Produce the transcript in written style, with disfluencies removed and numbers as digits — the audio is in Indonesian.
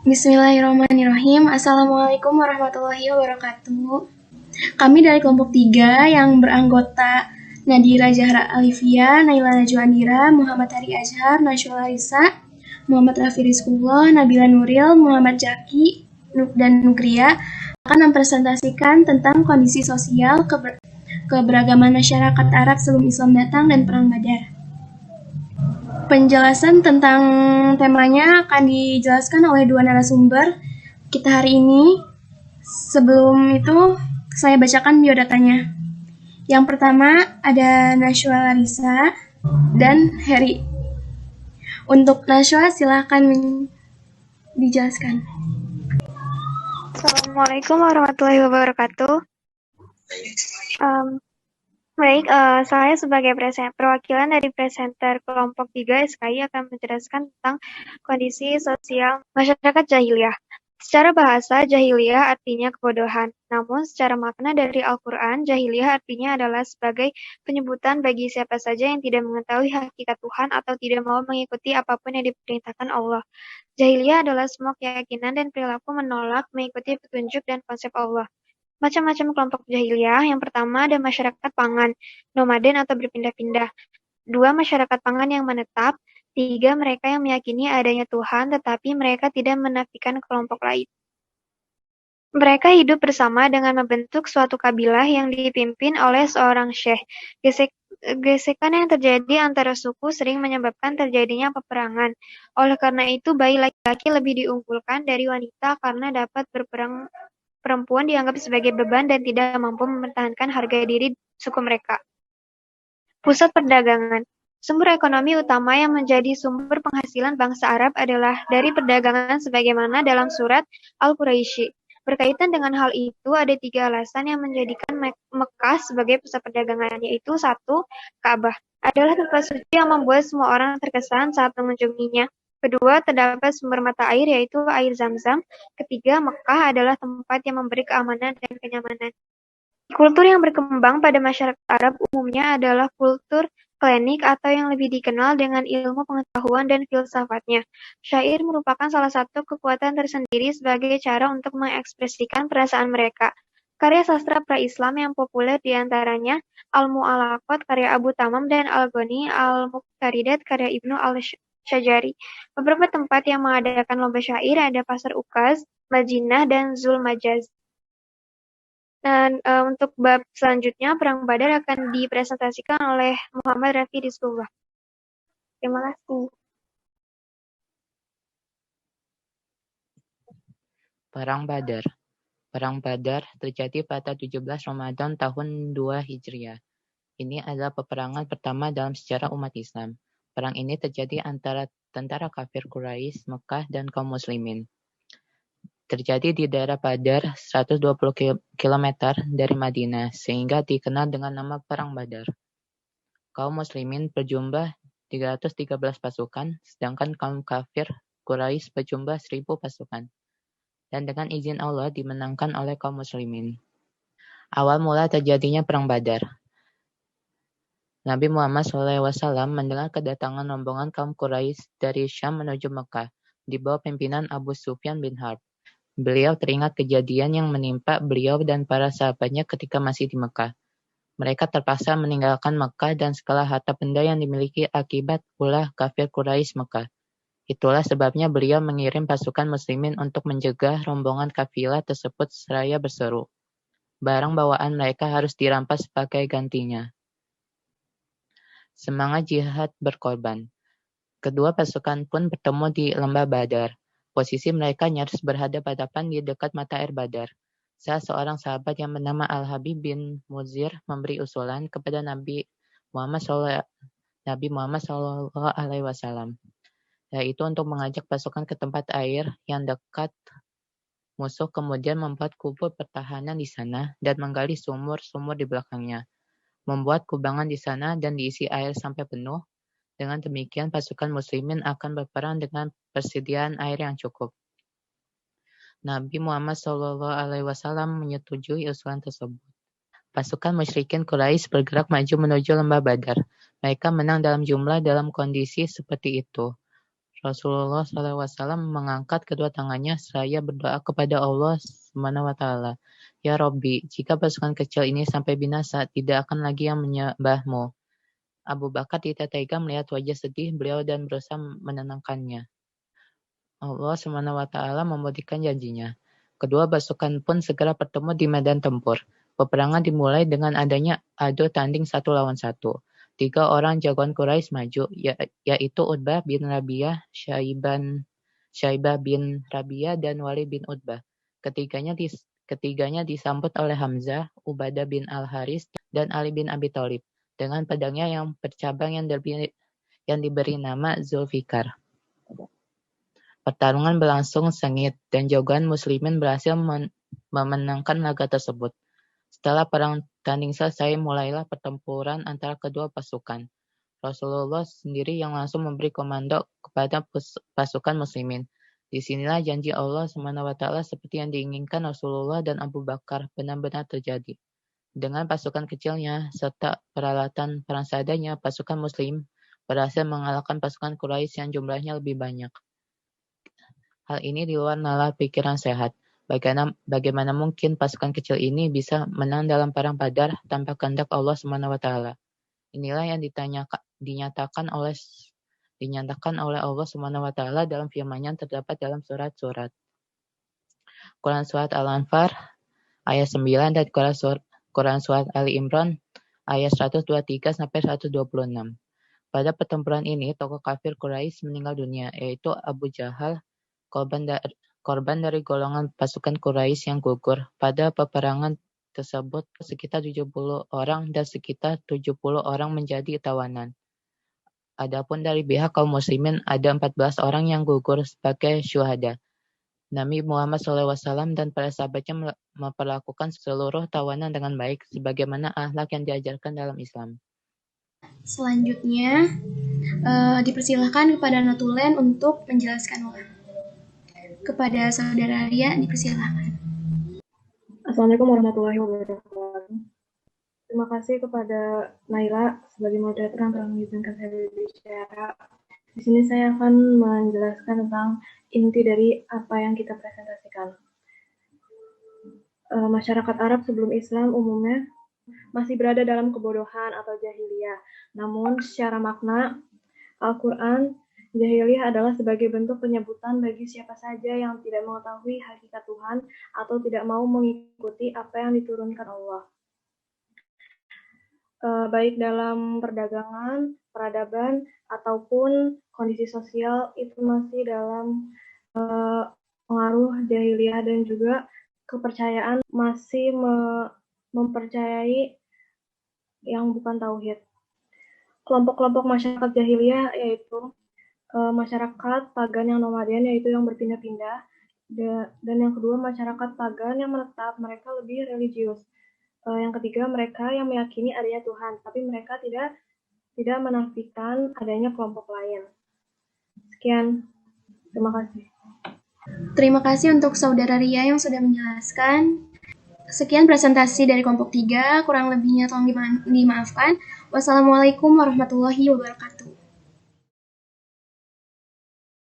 Bismillahirrahmanirrahim. Assalamualaikum warahmatullahi wabarakatuh. Kami dari kelompok 3 yang beranggoта Nadira Zahra Alifia, Naila Najwa Andira, Muhammad Hari Azhar, Nashwa Larissa, Muhammad Rafi Rizkullah, Nabila Nuril, Muhammad Jaki, dan Nugria akan mempresentasikan tentang kondisi sosial keberagaman masyarakat Arab sebelum Islam datang dan Perang Badar. Penjelasan tentang temanya akan dijelaskan oleh dua narasumber kita hari ini. Sebelum itu, saya bacakan biodatanya. Yang pertama ada Nashwa Larissa dan Heri. Untuk Nashwa, silahkan dijelaskan. Assalamualaikum warahmatullahi wabarakatuh. Saya sebagai perwakilan dari presenter kelompok 3 SKI akan menjelaskan tentang kondisi sosial masyarakat jahiliyah. Secara bahasa, jahiliyah artinya kebodohan. Namun, secara makna dari Al-Quran, jahiliyah artinya adalah sebagai penyebutan bagi siapa saja yang tidak mengetahui hakikat Tuhan atau tidak mau mengikuti apapun yang diperintahkan Allah. Jahiliyah adalah semua keyakinan dan perilaku menolak mengikuti petunjuk dan konsep Allah. Macam-macam kelompok jahiliyah. Yang pertama ada masyarakat pangan, nomaden atau berpindah-pindah. 2. Masyarakat pangan yang menetap. 3. Mereka yang meyakini adanya Tuhan, tetapi mereka tidak menafikan kelompok lain. Mereka hidup bersama dengan membentuk suatu kabilah yang dipimpin oleh seorang syekh. Gesekan yang terjadi antara suku sering menyebabkan terjadinya peperangan. Oleh karena itu, bayi laki-laki lebih diunggulkan dari wanita karena dapat berperang. Perempuan dianggap sebagai beban dan tidak mampu mempertahankan harga diri suku mereka. Pusat perdagangan. Sumber ekonomi utama yang menjadi sumber penghasilan bangsa Arab adalah dari perdagangan sebagaimana dalam surat Al-Quraisy. Berkaitan dengan hal itu, ada 3 alasan yang menjadikan Mekah sebagai pusat perdagangan, yaitu 1. Ka'bah adalah tempat suci yang membuat semua orang terkesan saat mengunjunginya. Kedua, terdapat sumber mata air, yaitu air Zam-Zam. Ketiga, Mekah adalah tempat yang memberi keamanan dan kenyamanan. Kultur yang berkembang pada masyarakat Arab umumnya adalah kultur klinik atau yang lebih dikenal dengan ilmu pengetahuan dan filsafatnya. Syair merupakan salah satu kekuatan tersendiri sebagai cara untuk mengekspresikan perasaan mereka. Karya sastra pra-Islam yang populer diantaranya Al-Mu'allaqat karya Abu Tamam dan Al-Ghani Al-Muqtaridat karya Ibnu Al-Syajari. Beberapa tempat yang mengadakan lomba syair ada Pasar Ukaz, Madinah, dan Zulmajaz. Dan untuk bab selanjutnya, Perang Badar akan dipresentasikan oleh Muhammad Rafi Rizkullah. Terima kasih. Perang Badar. Perang Badar terjadi pada 17 Ramadan tahun 2 Hijriah. Ini adalah peperangan pertama dalam sejarah umat Islam. Perang ini terjadi antara tentara kafir Quraisy, Mekah, dan kaum muslimin. Terjadi di daerah Badar, 120 km dari Madinah, sehingga dikenal dengan nama Perang Badar. Kaum muslimin berjumlah 313 pasukan, sedangkan kaum kafir Quraisy berjumlah 1000 pasukan. Dan dengan izin Allah dimenangkan oleh kaum muslimin. Awal mula terjadinya Perang Badar. Nabi Muhammad SAW mendengar kedatangan rombongan kaum Quraisy dari Syam menuju Mekah, di bawah pimpinan Abu Sufyan bin Harb. Beliau teringat kejadian yang menimpa beliau dan para sahabatnya ketika masih di Mekah. Mereka terpaksa meninggalkan Mekah dan segala harta benda yang dimiliki akibat ulah kafir Quraisy Mekah. Itulah sebabnya beliau mengirim pasukan muslimin untuk mencegah rombongan kafilah tersebut seraya berseru, barang bawaan mereka harus dirampas sebagai gantinya. Semangat jihad berkorban. Kedua pasukan pun bertemu di lembah Badar. Posisi mereka nyaris berhadapan-hadapan di dekat mata air Badar. Saat seorang sahabat yang bernama Al-Habib bin Muzir memberi usulan kepada Nabi Muhammad SAW, yaitu untuk mengajak pasukan ke tempat air yang dekat musuh, kemudian membuat kubur pertahanan di sana dan menggali sumur-sumur di belakangnya, membuat kubangan di sana dan diisi air sampai penuh. Dengan demikian pasukan muslimin akan berperang dengan persediaan air yang cukup. Nabi Muhammad SAW menyetujui usulan tersebut. Pasukan musyrikin Quraisy bergerak maju menuju lembah Badar. Mereka menang dalam jumlah dalam kondisi seperti itu. Rasulullah SAW mengangkat kedua tangannya seraya berdoa kepada Allah SWT. Ya Robbi, jika pasukan kecil ini sampai binasa, tidak akan lagi yang menyembahmu. Abu Bakar tidak tega melihat wajah sedih beliau dan berusaha menenangkannya. Allah SWT memberikan janjinya. Kedua pasukan pun segera bertemu di medan tempur. Peperangan dimulai dengan adanya adu tanding 1 lawan 1. 3 orang jagoan Quraisy maju, yaitu Utbah bin Rabi'ah, Syaibah bin Rabi'ah, dan Walid bin Utbah. Ketiganya disambut oleh Hamzah, Ubadah bin Al-Haris, dan Ali bin Abi Thalib dengan pedangnya yang bercabang yang diberi nama Zulfikar. Pertarungan berlangsung sengit dan jagoan muslimin berhasil memenangkan laga tersebut. Setelah perang tanding selesai, mulailah pertempuran antara kedua pasukan. Rasulullah sendiri yang langsung memberi komando kepada pasukan muslimin. Disinilah janji Allah SWT seperti yang diinginkan Rasulullah dan Abu Bakar benar-benar terjadi. Dengan pasukan kecilnya serta peralatan perang seadanya, pasukan muslim berhasil mengalahkan pasukan Quraisy yang jumlahnya lebih banyak. Hal ini di luar nalar pikiran sehat. Bagaimana mungkin pasukan kecil ini bisa menang dalam perang Badar tanpa kehendak Allah SWT? Inilah yang dinyatakan oleh Allah SWT dalam firman-Nya terdapat dalam surat-surat Quran Surat Al-Anfal ayat 9 dan Quran Surat Ali Imran ayat 123 sampai 126. Pada pertempuran ini, tokoh kafir Quraisy meninggal dunia, yaitu Abu Jahal, korban dari golongan pasukan Quraisy yang gugur. Pada peperangan tersebut, sekitar 70 orang dan sekitar 70 orang menjadi tawanan. Adapun dari pihak kaum muslimin, ada 14 orang yang gugur sebagai syuhada. Nabi Muhammad SAW dan para sahabatnya memperlakukan seluruh tawanan dengan baik, sebagaimana akhlak yang diajarkan dalam Islam. Selanjutnya, dipersilahkan kepada Natulen untuk menjelaskan ulang. Kepada Saudara Ria, dipersilahkan. Assalamualaikum warahmatullahi wabarakatuh. Terima kasih kepada Naila sebagai moderator yang telah mengizinkan saya berbicara. Di sini saya akan menjelaskan tentang inti dari apa yang kita presentasikan. Masyarakat Arab sebelum Islam umumnya masih berada dalam kebodohan atau jahiliyah. Namun secara makna Al-Quran, jahiliyah adalah sebagai bentuk penyebutan bagi siapa saja yang tidak mengetahui hakikat Tuhan atau tidak mau mengikuti apa yang diturunkan Allah. Baik dalam perdagangan, peradaban, ataupun kondisi sosial itu masih dalam pengaruh jahiliyah dan juga kepercayaan masih mempercayai yang bukan tauhid. Kelompok-kelompok masyarakat jahiliyah yaitu masyarakat pagan yang nomaden, yaitu yang berpindah-pindah, dan yang kedua masyarakat pagan yang menetap, mereka lebih religius. Yang ketiga mereka yang meyakini adanya Tuhan, tapi mereka tidak menafikan adanya kelompok lain. Sekian, terima kasih. Terima kasih untuk Saudara Ria yang sudah menjelaskan. Sekian presentasi dari kelompok 3, kurang lebihnya tolong dimaafkan. Wassalamualaikum warahmatullahi wabarakatuh.